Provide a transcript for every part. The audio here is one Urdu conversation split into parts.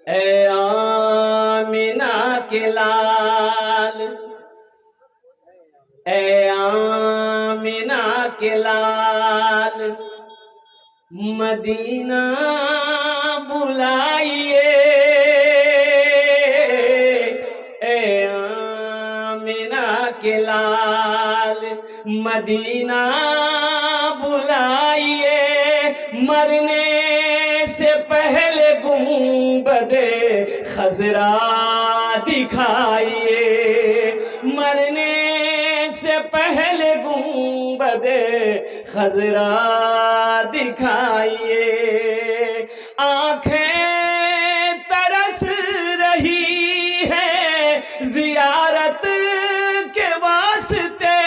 اے آمینہ کے لال، اے آمینہ کے لال، مدینہ بلائیے، اے آمینہ کے لال، مدینہ بلائیے، مرنے سے پہلے گنبد خضرا دکھائیے، مرنے سے پہلے گنبد خضرا دکھائیے، آنکھیں ترس رہی ہے زیارت کے واسطے،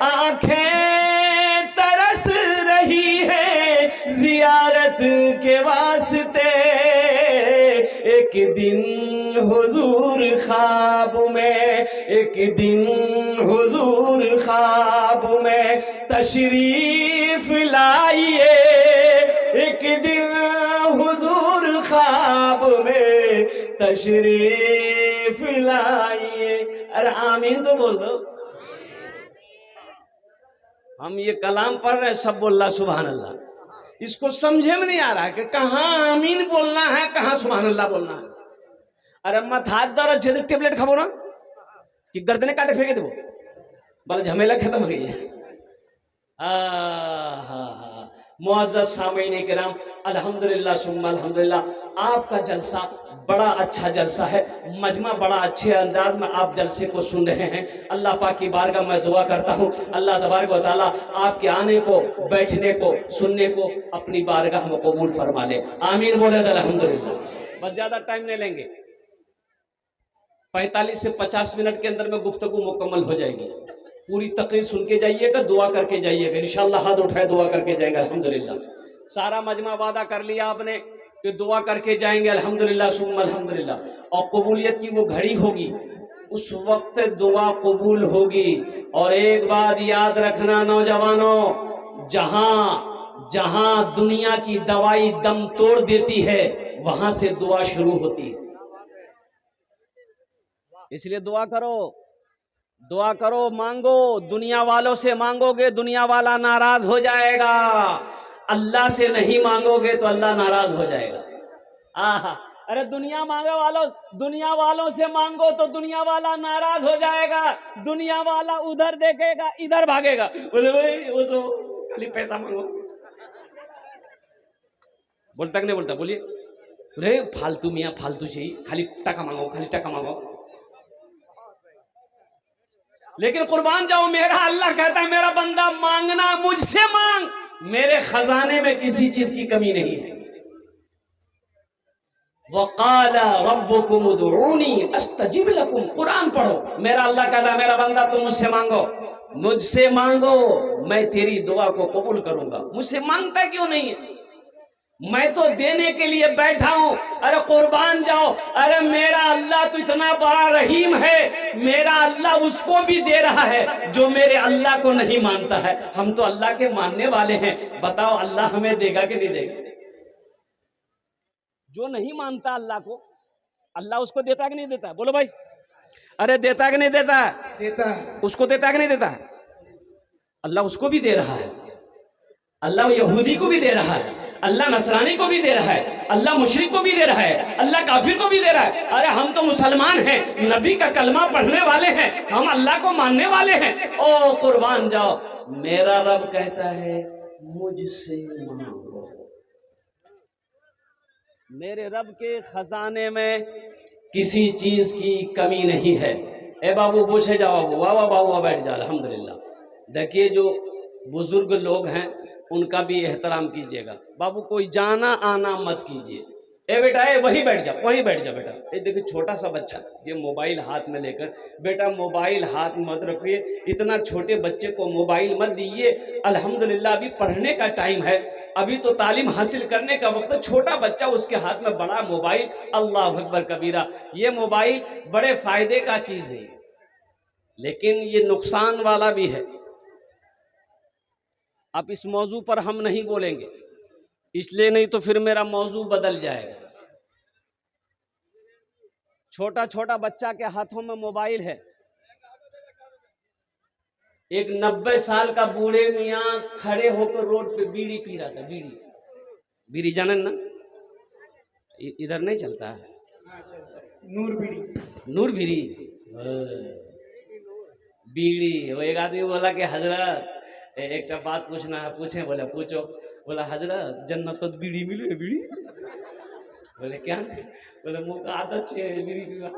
آنکھیں ترس رہی ہے زیارت کے واسطے، ایک دن حضور خواب میں، ایک دن حضور خواب میں تشریف لائیے، ایک دن حضور خواب میں تشریف لائیے۔ ارے آمین تو بول دو۔ ہم یہ کلام پڑھ رہے ہیں، سب بول رہا سبحان اللہ، اس کو سمجھے میں نہیں آ رہا کہ کہاں آمین بولنا ہے کہاں سبحان اللہ بولنا ہے۔ ارے مت ہاتھ دارا جھدر ٹیبلیٹ کھابو نا کہ گردنے کاٹے پھینکے دیبو، بل جھمیلہ ختم ہو گئی ہے۔ معزز سامعین کرام، الحمدللہ ثم الحمدللہ، آپ کا جلسہ بڑا اچھا جلسہ ہے، مجمع بڑا اچھے انداز میں آپ جلسے کو سن رہے ہیں۔ اللہ پاک کی بارگاہ میں دعا کرتا ہوں اللہ تبارک و تعالیٰ آپ کے آنے کو، بیٹھنے کو، سننے کو اپنی بارگاہ میں قبول فرما لے۔ آمین بولے تو الحمدللہ۔ بس زیادہ ٹائم نہیں لیں گے، 45 سے 50 منٹ کے اندر میں گفتگو مکمل ہو جائے گی۔ پوری تقریر سن کے جائیے گا، دعا کر کے جائیے گا، انشاءاللہ ہاتھ اٹھائے دعا کر کے جائیں گے الحمدللہ۔ سارا مجمع وعدہ کر لیا آپ نے کہ دعا کر کے جائیں گے الحمدللہ ثم الحمدللہ، اور قبولیت کی وہ گھڑی ہوگی، اس وقت دعا قبول ہوگی۔ اور ایک بات یاد رکھنا نوجوانوں، جہاں دنیا کی دوائی دم توڑ دیتی ہے وہاں سے دعا شروع ہوتی ہے، اس لیے دعا کرو، دعا کرو، مانگو، دنیا والوں سے مانگو گے دنیا والا ناراض ہو جائے گا، اللہ سے نہیں مانگو گے تو اللہ ناراض ہو جائے گا۔ ارے دنیا والوں سے مانگو تو دنیا والا ناراض ہو جائے گا، دنیا والا ادھر دیکھے گا ادھر بھاگے گا، بولے بھائی وہ تو خالی پیسہ مانگو، بولتا کہ نہیں بولتا؟ بولیے، بولے فالتو میاں فالتو چاہیے، خالی ٹکا مانگو، خالی ٹکا مانگو۔ لیکن قربان جاؤ، میرا اللہ کہتا ہے میرا بندہ مانگنا مجھ سے مانگ، میرے خزانے میں کسی چیز کی کمی نہیں ہے۔ وَقَالَ رَبُّكُمُ ادْعُونِي أَسْتَجِبْ لَكُمْ، قرآن پڑھو، میرا اللہ کہتا ہے میرا بندہ تم مجھ سے مانگو، مجھ سے مانگو، میں تیری دعا کو قبول کروں گا۔ مجھ سے مانگتا کیوں نہیں ہے؟ میں تو دینے کے لیے بیٹھا ہوں۔ ارے قربان جاؤ، ارے میرا اللہ تو اتنا بڑا رحیم ہے، میرا اللہ اس کو بھی دے رہا ہے جو میرے اللہ کو نہیں مانتا ہے۔ ہم تو اللہ کے ماننے والے ہیں، بتاؤ اللہ ہمیں دے گا کہ نہیں دے گا؟ جو نہیں مانتا اللہ کو، اللہ اس کو دیتا کہ نہیں دیتا؟ بولو بھائی، ارے دیتا کہ نہیں دیتا؟ دیتا۔ اس کو دیتا کہ نہیں دیتا؟ اللہ اس کو بھی دے رہا ہے، اللہ یہودی کو بھی دے رہا ہے، اللہ نصرانی کو بھی دے رہا ہے، اللہ مشرک کو بھی دے رہا ہے، اللہ کافر کو بھی دے رہا ہے۔ ارے ہم تو مسلمان ہیں، نبی کا کلمہ پڑھنے والے ہیں، ہم اللہ کو ماننے والے ہیں۔ او قربان جاؤ، میرا رب کہتا ہے مجھ سے مانگو، میرے رب کے خزانے میں کسی چیز کی کمی نہیں ہے۔ اے بابو پوچھے جاؤ، واہ واہ بابو بیٹھ جا، الحمدللہ۔ دیکھیے جو بزرگ لوگ ہیں ان کا بھی احترام کیجیے گا، بابو کوئی جانا آنا مت کیجیے۔ اے بیٹا اے وہیں بیٹھ جا، وہیں بیٹھ جا بیٹا۔ اے دیکھیں چھوٹا سا بچہ یہ موبائل ہاتھ میں لے کر، بیٹا موبائل ہاتھ میں مت رکھیے، اتنا چھوٹے بچے کو موبائل مت دیجیے۔ الحمدللہ ابھی پڑھنے کا ٹائم ہے، ابھی تو تعلیم حاصل کرنے کا وقت ہے، چھوٹا بچہ اس کے ہاتھ میں بڑا موبائل، اللہ اکبر کبیرہ۔ یہ موبائل بڑے فائدے کا چیز ہے لیکن یہ نقصان والا بھی ہے۔ اب اس موضوع پر ہم نہیں بولیں گے، اس لیے نہیں تو پھر میرا موضوع بدل جائے گا۔ چھوٹا چھوٹا بچہ کے ہاتھوں میں موبائل ہے. ایک 90 سال کا بوڑھے میاں کھڑے ہو کر روڈ پہ بیڑی پی رہا تھا. بیڑی جانن نا ادھر نہیں چلتا ہے. نور بیڑی بیڑی. وہ ایک آدمی بولا کہ حضرت ایک بات پوچھنا ہے. پوچھیں؟ بولا پوچھو. بولا حضرت جنت بیڑی ملے بیڑی. بولے کیا؟ بولے منہ کا عادت ہے بیڑی پیوا.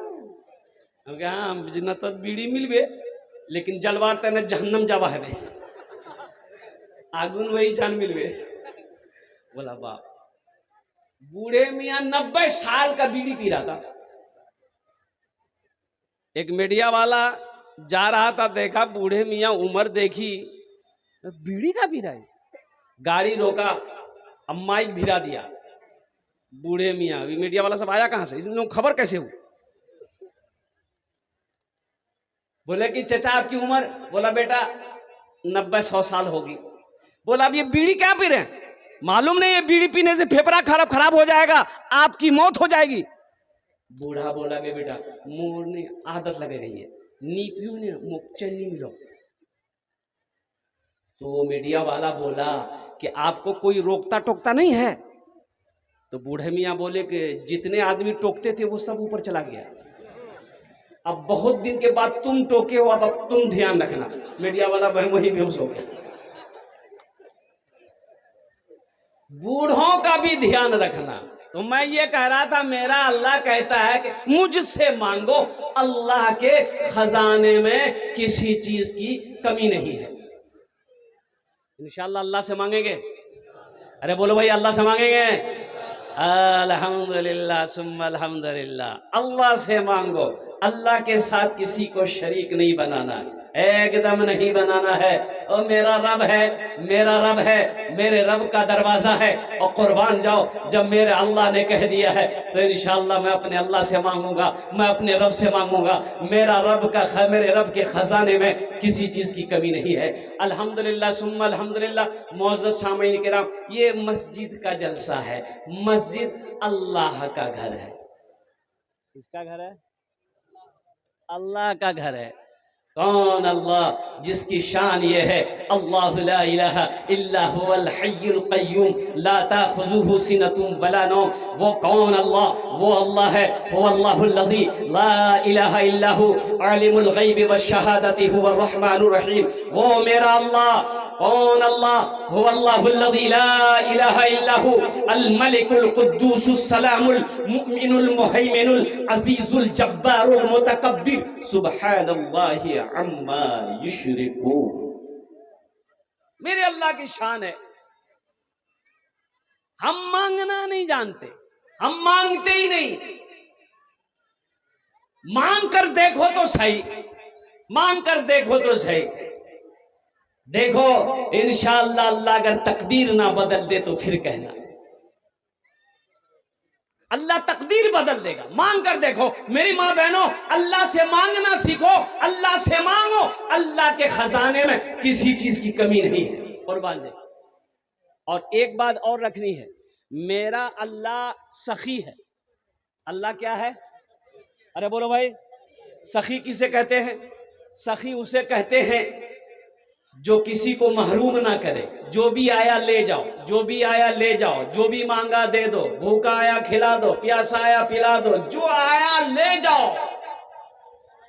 ہم کہ ہاں جنت بیڑی ملبے لیکن جلوار تینے جہنم جاوا ہے بے آگون وہی جان ملبے. بولا باپ. بوڑھے میاں 90 سال کا بیڑی پی رہا تھا. ایک میڈیا والا جا رہا تھا, دیکھا بوڑھے میاں عمر دیکھی بیڑی کا پی رہا ہے. گاڑی روکا, اب مائک بھرا دیا. بوڑھے میاں میڈیا والا سب آیا کہاں سے, اس نے خبر کیسے ہو؟ بولے کہ چچا آپ کی عمر؟ بولا بیٹا 90-100 سال ہوگی. بولا اب یہ بیڑی کیا پی رہے ہیں؟ معلوم نہیں یہ بیڑی پینے سے پھیپڑا خراب ہو جائے گا, آپ کی موت ہو جائے گی. بوڑھا بولا کہ بیٹا مور نے عادت لگے گئی ہے, نی پیو نے چل نہیں ملو. تو میڈیا والا بولا کہ آپ کو کوئی روکتا ٹوکتا نہیں ہے؟ تو بوڑھے میاں بولے کہ جتنے آدمی ٹوکتے تھے وہ سب اوپر چلا گیا, اب بہت دن کے بعد تم ٹوکے ہو, اب تم دھیان رکھنا. میڈیا والا وہی بے ہوش ہو گیا. بوڑھوں کا بھی دھیان رکھنا. تو میں یہ کہہ رہا تھا میرا اللہ کہتا ہے کہ مجھ سے مانگو, اللہ کے خزانے میں کسی چیز کی کمی نہیں ہے. انشاءاللہ اللہ سے مانگیں گے. ارے بولو بھائی اللہ سے مانگیں گے. الحمدللہ ثم الحمدللہ. اللہ سے مانگو, اللہ کے ساتھ کسی کو شریک نہیں بنانا, ایک دم نہیں بنانا ہے. اور میرا رب ہے, میرا رب ہے, میرے رب کا دروازہ ہے. اور قربان جاؤ, جب میرے اللہ نے کہہ دیا ہے تو انشاءاللہ میں اپنے اللہ سے مانگوں گا, میں اپنے رب سے مانگوں گا. میرے رب کے خزانے میں کسی چیز کی کمی نہیں ہے. الحمدللہ ثم الحمدللہ. معزز سامعین کرام, یہ مسجد کا جلسہ ہے. مسجد اللہ کا گھر ہے. کس کا گھر ہے؟ اللہ کا گھر ہے. کون اللہ؟ جس کی شان یہ ہے اللہ لا الہ الا هو الحی القیوم لا تاخذه سنۃ ولا نوم. وہ کون اللہ؟ وہ اللہ ہے, هو اللہ الذی لا الہ الا هو عالم الغیب والشہادۃ هو الرحمن الرحیم. وہ میرا اللہ. کون اللہ؟ هو اللہ الذی لا الہ الا هو الملک القدوس السلام المؤمن المہیمن العزیز الجبار المتکبر سبحان اللہ عما یشرکون. میرے اللہ کی شان ہے. ہم مانگنا نہیں جانتے, ہم مانگتے ہی نہیں. مانگ کر دیکھو تو صحیح, مانگ کر دیکھو تو صحیح. دیکھو انشاءاللہ اللہ اگر تقدیر نہ بدل دے تو پھر کہنا, اللہ تقدیر بدل دے گا. مانگ کر دیکھو. میری ماں بہنوں, اللہ سے مانگنا سیکھو, اللہ سے مانگو. اللہ کے خزانے میں کسی چیز کی کمی نہیں ہے. قربان دے. اور ایک بات اور رکھنی ہے, میرا اللہ سخی ہے. اللہ کیا ہے؟ ارے بولو بھائی, سخی کسے کہتے ہیں؟ سخی اسے کہتے ہیں جو کسی کو محروم نہ کرے. جو بھی آیا لے جاؤ, جو بھی آیا لے جاؤ, جو بھی مانگا دے دو, بھوکا آیا کھلا دو, پیاسا آیا پلا دو, جو آیا لے جاؤ,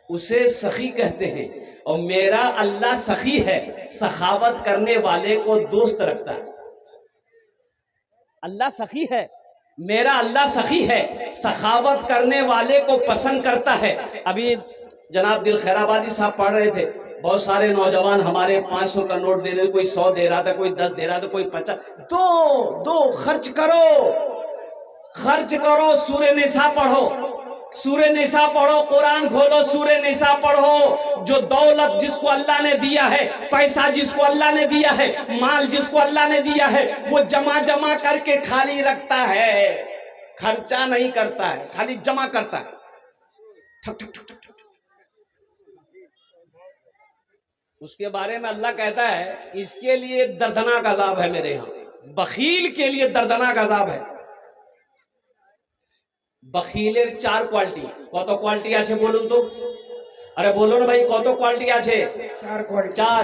اسے سخی کہتے ہیں. اور میرا اللہ سخی ہے, سخاوت کرنے والے کو دوست رکھتا ہے. اللہ سخی ہے, میرا اللہ سخی ہے, سخاوت کرنے والے کو پسند کرتا ہے. ابھی جناب دل خیر آبادی صاحب پڑھ رہے تھے, بہت سارے نوجوان ہمارے 500 کا نوٹ دے رہے تھے, کوئی 100 دے رہا تھا, کوئی 10 دے رہا تھا, کوئی 50. دو خرچ کرو, خرچ کرو. سورہ نساء پڑھو, سورہ نساء پڑھو, قرآن کھولو, سورہ نساء پڑھو. جو دولت جس کو اللہ نے دیا ہے, پیسہ جس کو اللہ نے دیا ہے, مال جس کو اللہ نے دیا ہے, وہ جمع کر کے خالی رکھتا ہے, خرچہ نہیں کرتا ہے, خالی جمع کرتا ہے. ٹھک ٹھک ٹھک ٹھک. اس کے بارے میں اللہ کہتا ہے اس کے لیے دردناک عذاب ہے میرے ہاں. بخیل کے لیے دردناک عذاب ہے. বখিলের চার কোয়ালিটি। কত কোয়ালিটি আছে বলুন তো? আরে বলুন ভাই, কত কোয়ালিটি আছে? চার।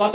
কত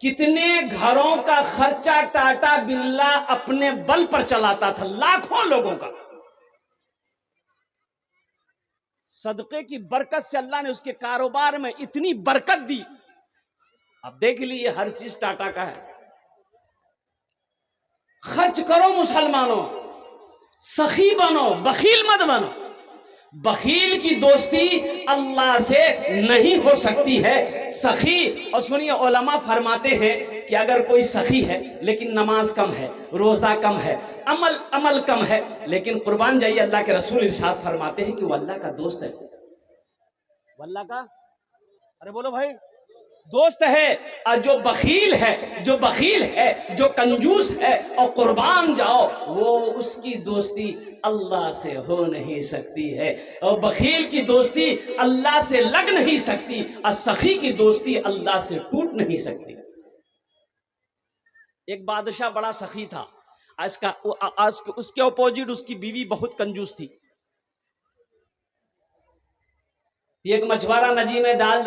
کتنے گھروں کا خرچہ ٹاٹا برلا اپنے بل پر چلاتا تھا، لاکھوں لوگوں کا. صدقے کی برکت سے اللہ نے اس کے کاروبار میں اتنی برکت دی. اب دیکھ لیجیے ہر چیز ٹاٹا کا ہے. خرچ کرو مسلمانوں، سخی بنو، بخیل مت بنو. بخیل کی دوستی اللہ سے نہیں ہو سکتی ہے. سخی، اور سنیے علماء فرماتے ہیں کہ اگر کوئی سخی ہے لیکن نماز کم ہے، روزہ کم ہے، عمل کم ہے، لیکن قربان جائیے اللہ کے رسول ارشاد فرماتے ہیں کہ وہ اللہ کا دوست ہے. وہ اللہ کا، ارے بولو بھائی، دوست ہے. اور جو بخیل ہے، جو کنجوس ہے اور قربان جاؤ، وہ اس کی دوستی اللہ سے ہو نہیں سکتی ہے. اور بخیل کی دوستی اللہ سے لگ نہیں سکتی، اور سخی کی دوستی اللہ سے ٹوٹ نہیں سکتی. ایک بادشاہ بڑا سخی تھا، اس کے اپوزٹ اس کی بیوی بہت کنجوس تھی. ایک مچھوارا ندی میں جال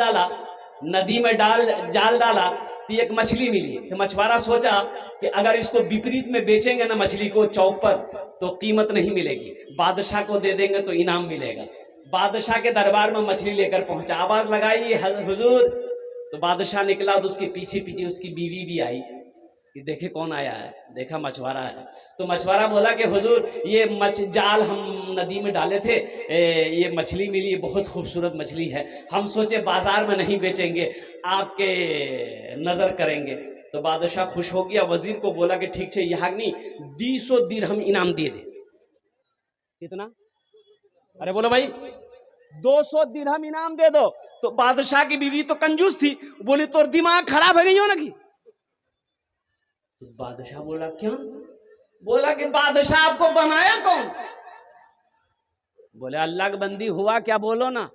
ڈالا تو ایک مچھلی ملی. تو مچھوارا سوچا کہ اگر اس کو وپریت میں بیچیں گے نا مچھلی کو چوک پر تو قیمت نہیں ملے گی، بادشاہ کو دے دیں گے تو انعام ملے گا. بادشاہ کے دربار میں مچھلی لے کر پہنچا، آواز لگائی حضور. تو بادشاہ نکلا تو اس کے پیچھے اس کی بیوی بھی آئی کہ دیکھے کون آیا ہے. دیکھا مچھوارا ہے. تو مچھوارا بولا کہ حضور یہ جال ہم ندی میں ڈالے تھے، یہ مچھلی ملی، یہ بہت خوبصورت مچھلی ہے، ہم سوچے بازار میں نہیں بیچیں گے، آپ کے نظر کریں گے. تو بادشاہ خوش ہو گیا، وزیر کو بولا کہ ٹھیک ہے، یہ نہیں 200 درہم انعام دے دے. کتنا؟ ارے بولو بھائی، 200 درہم انعام دے دو. تو بادشاہ کی بیوی تو کنجوس تھی، بولی تو دماغ خراب ہو گئی ہو نا کی. تو بادشاہ بولا کیوں؟ بولا کہ بادشاہ آپ کو بنایا کون؟ بولے اللہ کا بندی ہوا کیا، بولو نا.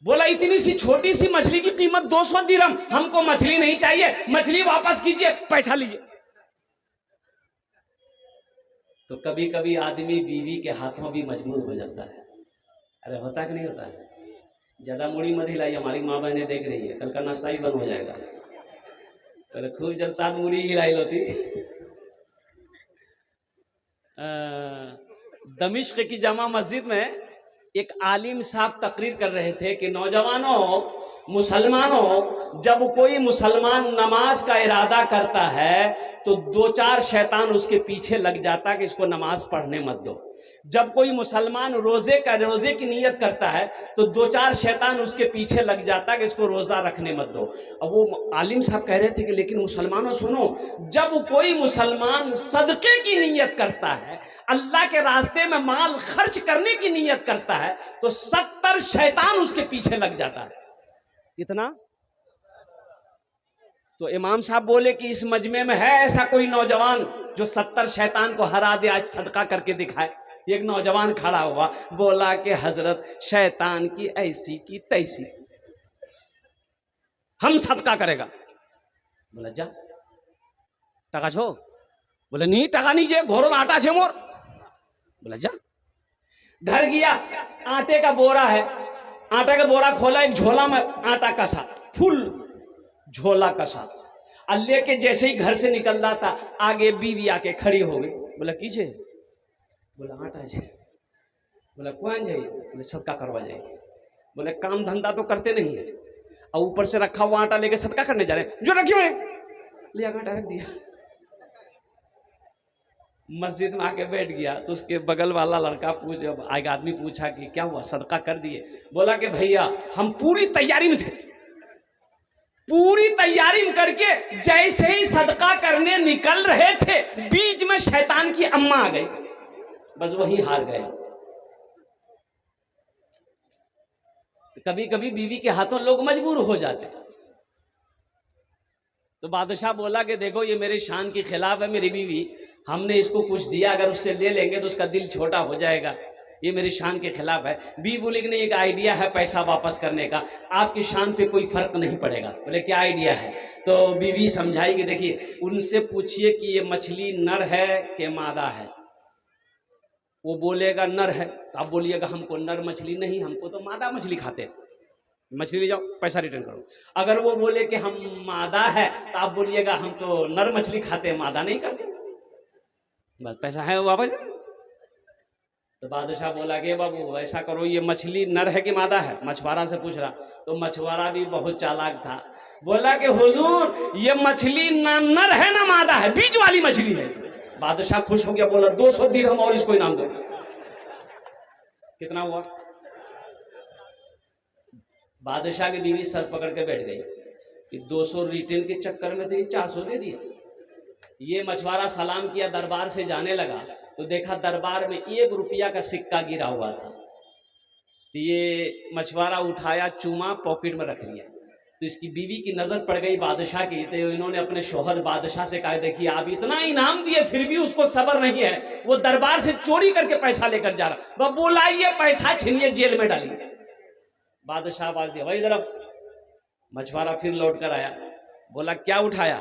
بولا اتنی سی چھوٹی سی مچھلی کی قیمت 200 درہم، ہم کو مچھلی نہیں چاہیے، مچھلی واپس کیجئے، پیسہ لیجئے. تو کبھی کبھی آدمی بیوی کے ہاتھوں بھی مجبور ہو جاتا ہے. ارے ہوتا کہ نہیں ہوتا ہے؟ زیادہ موڑی مت ہلائی، ہماری ماں بہنیں دیکھ رہی ہے، کل کا ناشتہ ہی بند ہو جائے گا. تو خوب جب ساتھ موڑی ہلائی ہوتی. دمشق کی جامع مسجد میں ایک عالم صاحب تقریر کر رہے تھے کہ نوجوانوں، مسلمانوں، جب کوئی مسلمان نماز کا ارادہ کرتا ہے تو 2-4 شیطان اس کے پیچھے لگ جاتا کہ اس کو نماز پڑھنے مت دو. جب کوئی مسلمان روزے کی نیت کرتا ہے تو 2-4 شیطان اس کے پیچھے لگ جاتا کہ اس کو روزہ رکھنے مت دو. اب وہ عالم صاحب کہہ رہے تھے کہ لیکن مسلمانوں سنو، جب کوئی مسلمان صدقے کی نیت کرتا ہے، اللہ کے راستے میں مال خرچ کرنے کی نیت کرتا ہے، تو 70 شیطان اس کے پیچھے لگ جاتا ہے. کتنا؟ تو امام صاحب بولے کہ اس مجمع میں ہے ایسا کوئی نوجوان جو 70 شیطان کو ہرا دے، آج صدقہ کر کے دکھائے. ایک نوجوان کھڑا ہوا، بولا کہ حضرت شیطان کی ایسی کی تیسی، ہم صدقہ کرے گا. بولا جا ٹکا چھو. بولے نہیں ٹکا نہیں جے گھوروں آٹا چھے مور. بولا جا. گھر گیا، آٹے کا بورا ہے، آٹا کا بورا کھولا، ایک جھولا میں آٹا کسا، پھول جھولا کسا، اور لے کے جیسے ہی گھر سے نکل رہا تھا، آگے بیوی آ کے کھڑی ہو گئی. بولا کیجئے؟ بولا آٹا جائے. بولا کوئن جائے؟ بولے صدقہ کروا جائے. بولے کام دھندا تو کرتے نہیں ہیں اور اوپر سے رکھا ہوا آٹا لے کے صدقہ کرنے جا رہے ہیں، جو رکھے ہوئے لے آٹا رکھ دیا. مسجد میں آ کے بیٹھ گیا تو اس کے بغل والا لڑکا ایک آدمی پوچھا کہ کیا ہوا، صدقہ کر دیے؟ بولا کہ بھیا ہم پوری تیاری میں تھے، پوری تیاری کر کے جیسے ہی صدقہ کرنے نکل رہے تھے، بیچ میں شیطان کی اماں آ گئی، بس وہی ہار گئے. کبھی کبھی بیوی کے ہاتھوں لوگ مجبور ہو جاتے. تو بادشاہ بولا کہ دیکھو یہ میرے شان کی خلاف ہے، میری بیوی، ہم نے اس کو کچھ دیا، اگر اس سے لے لیں گے تو اس کا دل چھوٹا ہو جائے گا، یہ میری شان کے خلاف ہے. بیوی بولے کہ نہیں، ایک آئیڈیا ہے پیسہ واپس کرنے کا، آپ کی شان پہ کوئی فرق نہیں پڑے گا. بولے کیا آئیڈیا ہے؟ تو بیوی سمجھائی کہ دیکھیے ان سے پوچھئے کہ یہ مچھلی نر ہے کہ مادہ ہے. وہ بولے گا نر ہے تو آپ بولیے گا ہم کو نر مچھلی نہیں، ہم کو تو مادہ مچھلی کھاتے ہیں. مچھلی لے جاؤ پیسہ ریٹرن کرو. اگر وہ بولے کہ ہم مادہ ہے تو آپ بولیے گا ہم تو نر مچھلی کھاتے ہیں مادہ نہیں کھاتے, بس پیسہ ہے واپس. تو بادشاہ بولا کہ بابو ایسا کرو یہ مچھلی نر ہے کہ مادہ ہے, مچھوارا سے پوچھ رہا. تو مچھوارا بھی بہت چالاک تھا, بولا کہ حضور یہ مچھلی نہ نر ہے نہ مادہ ہے, بیچ والی مچھلی ہے. بادشاہ خوش ہو گیا, بولا 200 درہم اور اس کو انعام دو. کتنا ہوا؟ بادشاہ کی بیوی سر پکڑ کے بیٹھ گئی کہ 200 ریٹرن کے چکر میں تو یہ 400 دے دیا. یہ مچھوارا سلام کیا, دربار سے جانے لگا تو دیکھا دربار میں 1 روپیہ کا سکہ گرا ہوا تھا. تو یہ مچھوارا اٹھایا, چوما, پاکٹ میں رکھ لیا. تو اس کی بیوی کی نظر پڑ گئی بادشاہ کی, تو انہوں نے اپنے شوہر بادشاہ سے کہا دیکھیے آپ اتنا انعام دیے پھر بھی اس کو صبر نہیں ہے, وہ دربار سے چوری کر کے پیسہ لے کر جا رہا, وہ بلائیے پیسہ چھینیے جیل میں ڈالیے. بادشاہ آواز دیا بھائی ادھر. مچھوارا پھر لوٹ کر آیا, بولا کیا اٹھایا؟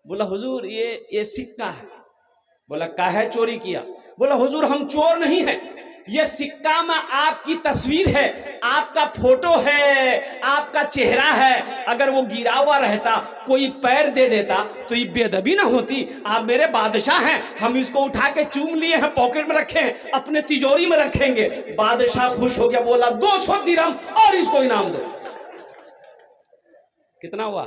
بولا حضور یہ سکہ ہے. بولا کاہے چوری کیا؟ بولا حضور ہم چور نہیں ہیں, یہ سکہ میں آپ کی تصویر ہے, آپ کا فوٹو ہے, آپ کا چہرہ ہے, اگر وہ گرا ہوا رہتا کوئی پیر دے دیتا تو یہ بے ادبی نہ ہوتی. آپ میرے بادشاہ ہیں, ہم اس کو اٹھا کے چوم لیے ہیں, پاکٹ میں رکھے ہیں, اپنے تجوری میں رکھیں گے. بادشاہ خوش ہو گیا, بولا 200 درہم اور اس کو انعام دو. کتنا ہوا؟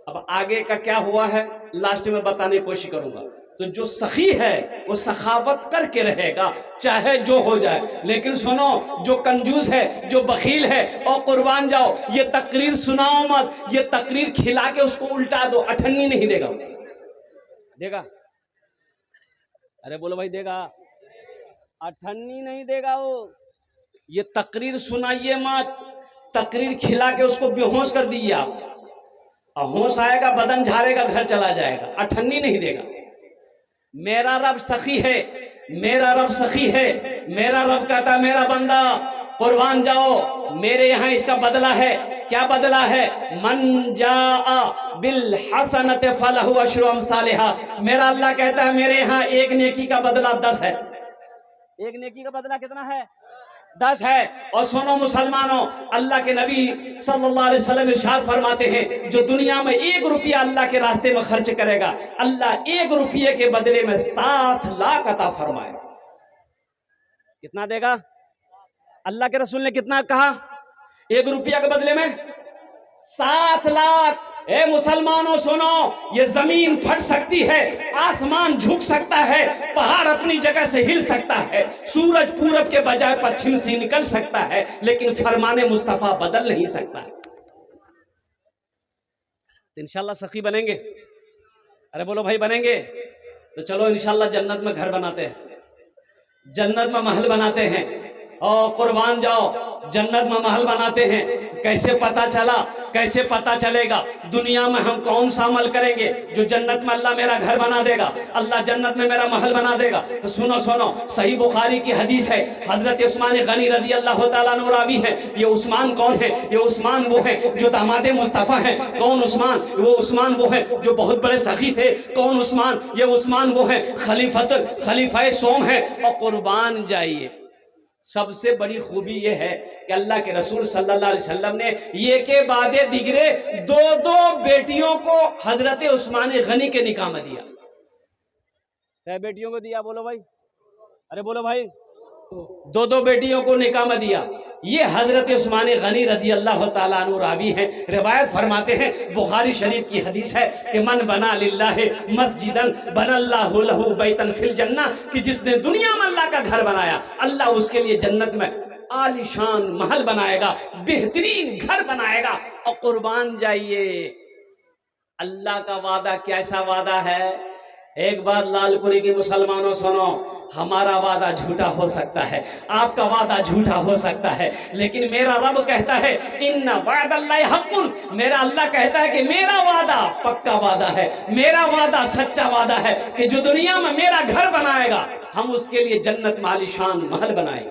اب آگے کا کیا ہوا ہے لاسٹ میں بتانے کی کوشش کروں گا. تو جو سخی ہے وہ سخاوت کر کے رہے گا چاہے جو ہو جائے. لیکن سنو, جو کنجوس ہے, جو بخیل ہے, اور قربان جاؤ یہ تقریر سناؤ مت, یہ تقریر کھلا کے اس کو الٹا دو, اٹھنی نہیں دے گا. دے گا؟ ارے بولو بھائی دے گا؟ اٹھنی نہیں دے گا وہ. یہ تقریر سنائیے مت, تقریر کھلا کے اس کو بے ہوش کر دیجیے آپ, ہوش آئے گا بدن جھاڑے گا گھر چلا جائے گا, اٹھنی نہیں دے گا. میرا رب سخی ہے, میرا رب سخی ہے, میرا رب کہتا ہے میرا بندہ قربان جاؤ میرے یہاں اس کا بدلہ ہے. کیا بدلہ ہے؟ من جاء بالحسنۃ فلہ عشر امثالھا. میرا اللہ کہتا ہے میرے یہاں ایک نیکی کا بدلہ 10 ہے. ایک نیکی کا بدلہ کتنا ہے؟ 10 ہے. اور سنو مسلمانوں, اللہ کے نبی صلی اللہ علیہ وسلم ارشاد فرماتے ہیں جو دنیا میں 1 روپیہ اللہ کے راستے میں خرچ کرے گا, اللہ 1 روپیے کے بدلے میں 7 لاکھ عطا فرمائے. کتنا دے گا؟ اللہ کے رسول نے کتنا کہا؟ 1 روپیہ کے بدلے میں 7 لاکھ. اے مسلمانوں سنو, یہ زمین پھٹ سکتی ہے, آسمان جھک سکتا ہے, پہاڑ اپنی جگہ سے ہل سکتا ہے, سورج پورب کے بجائے پچھم سے نکل سکتا ہے, لیکن فرمان مصطفیٰ بدل نہیں سکتا. انشاءاللہ سخی بنیں گے؟ ارے بولو بھائی بنیں گے؟ تو چلو انشاءاللہ جنت میں گھر بناتے ہیں, جنت میں محل بناتے ہیں. اور قربان جاؤ جنت میں محل بناتے ہیں. کیسے پتا چلا؟ کیسے پتا چلے گا؟ دنیا میں ہم کون سا عمل کریں گے جو جنت میں اللہ میرا گھر بنا دے گا, اللہ جنت میں میرا محل بنا دے گا. سنو سنو, صحیح بخاری کی حدیث ہے, حضرت عثمان غنی رضی اللہ تعالیٰ عنہ راوی ہے. یہ عثمان کون ہے؟ یہ عثمان وہ ہیں جو داماد مصطفیٰ ہیں. کون عثمان؟ وہ عثمان وہ ہیں جو بہت بڑے سخی تھے. کون عثمان؟ یہ عثمان وہ ہیں خلیفہ سوم ہیں. اور قربان جائیے سب سے بڑی خوبی یہ ہے کہ اللہ کے رسول صلی اللہ علیہ وسلم نے یہ کے بعد دیگرے 2 بیٹیوں کو حضرت عثمان غنی کے نکاح میں دیا. کیا بیٹیوں کو دیا؟ بولو بھائی, ارے بولو بھائی. 2 بیٹیوں کو نکاح میں دیا. یہ حضرت عثمان غنی رضی اللہ تعالیٰ عنہ راوی ہیں, روایت فرماتے ہیں, بخاری شریف کی حدیث ہے کہ من بنا للہ مسجدن بنا اللہ لہ بیتن فی الجنہ, کہ جس نے دنیا میں اللہ کا گھر بنایا اللہ اس کے لیے جنت میں عالیشان محل بنائے گا, بہترین گھر بنائے گا. اور قربان جائیے اللہ کا وعدہ کیسا وعدہ ہے. ایک بات لال پوری کے مسلمانوں سنو, ہمارا وعدہ جھوٹا ہو سکتا ہے, آپ کا وعدہ جھوٹا ہو سکتا ہے, لیکن میرا رب کہتا ہے ان وعد اللہ حق. میرا اللہ کہتا ہے کہ میرا وعدہ پکا وعدہ ہے, میرا وعدہ سچا وعدہ ہے کہ جو دنیا میں میرا گھر بنائے گا ہم اس کے لیے جنت میں عالیشان محل بنائیں گے.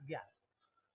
11